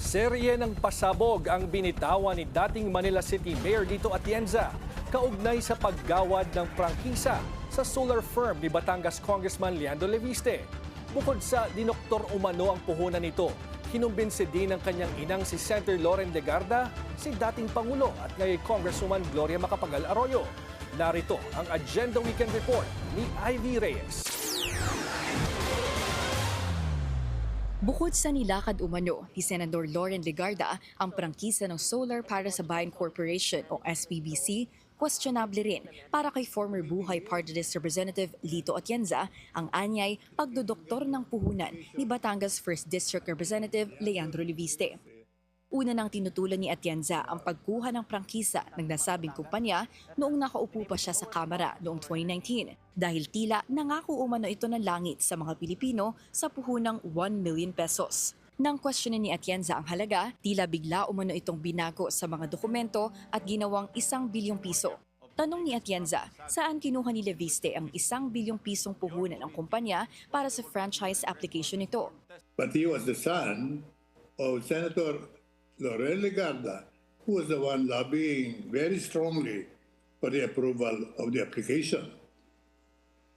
Serye ng pasabog ang binitawan ni dating Manila City Mayor Lito Atienza kaugnay sa paggawad ng prangkisa sa solar firm ni Batangas Congressman Leandro Leviste. Bukod sa dinoktor umano ang puhunan nito, kinumbinsi din ng kanyang inang si Senator Loren Legarda, si dating Pangulo at ngayon Congresswoman Gloria Macapagal Arroyo. Narito ang Agenda Weekend Report ni Ivy Reyes. Bukod sa nilakad umano ni Senador Loren Legarda ang prangkisa ng Solar para sa Bayan Corporation o SPBC, questionable rin para kay former Buhay Party List Representative Lito Atienza ang anyay pagdodoktor ng puhunan ni Batangas 1st District Representative Leandro Leviste. Una nang tinutulan ni Atienza ang pagkuha ng prangkisa ng nasabing kumpanya noong nakaupo pa siya sa Kamara noong 2019 dahil tila nangako umano ito ng langit sa mga Pilipino sa puhunang 1 million pesos. Nang questionin ni Atienza ang halaga, tila bigla umano itong binago sa mga dokumento at ginawang 1 bilyong piso. Tanong ni Atienza, saan kinuha ni Leviste ang 1 bilyong pisong puhunan ng kumpanya para sa franchise application nito? But he was the son of Senator Loren Legarda, who was the one lobbying very strongly for the approval of the application.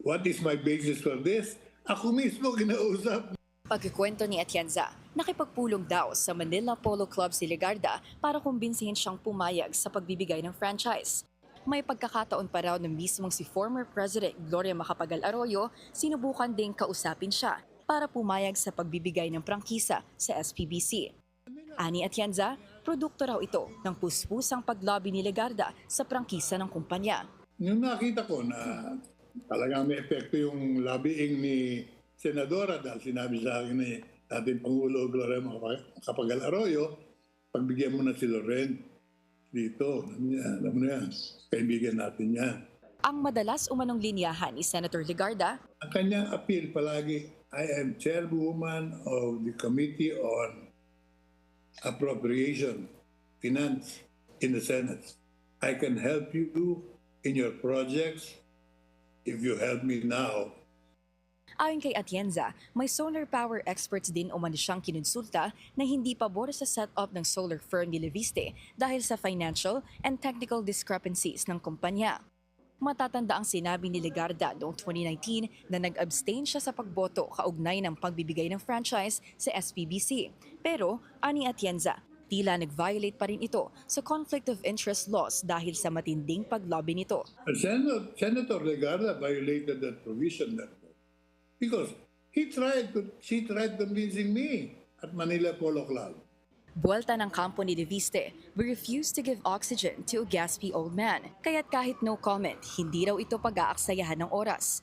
What is my basis for this? Ako mismo kinausap. Pagkikwento ni Atienza, nakipagpulong daw sa Manila Polo Club si Legarda para kumbinsihin siyang pumayag sa pagbibigay ng franchise. May pagkakataon pa raw na mismong si former President Gloria Macapagal Arroyo sinubukan ding kausapin siya para pumayag sa pagbibigay ng prangkisa sa SPBC. Ani Atienza, produkto raw ito ng puspusang paglobby ni Legarda sa prangkisa ng kumpanya. Yung nakita ko na talagang may epekto yung lobbying ni Senadora dahil sinabi sa akin ni dating Pangulo Gloria Macapagal Arroyo, pagbigyan mo na si Loren dito. Alam mo na yan, kaibigan natin yan. Ang madalas umanong linyahan ni Senator Legarda, Ang kanyang appeal palagi, I am chairwoman of the Committee on Appropriation, Finance in the Senate. I can help you in your projects if you help me now. ayon kay Atienza, may solar power experts din umano siyang kinonsulta na hindi pabor sa setup ng solar firm ni Leviste dahil sa financial and technical discrepancies ng kumpanya. Matatanda ang sinabi ni Legarda noong 2019 na nag-abstain siya sa pagboto kaugnay ng pagbibigay ng franchise sa SPBC. Pero, ani Atienza, tila nag-violate pa rin ito sa conflict of interest laws dahil sa matinding paglobby nito. Senator Legarda violated that provision because she tried convincing me at Manila Polo Club. Buwelta ng kampo ni Leviste, we refuse to give oxygen to a gaspy old man. Kaya't kahit no comment, hindi raw ito pag-aaksayahan ng oras.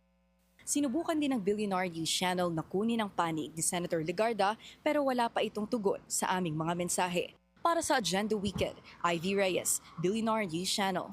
Sinubukan din ng Billionaire News Channel na kunin ang panig ni Senator Legarda pero wala pa itong tugon sa aming mga mensahe. Para sa Agenda Weekend, Ivy Reyes, Billionaire News Channel.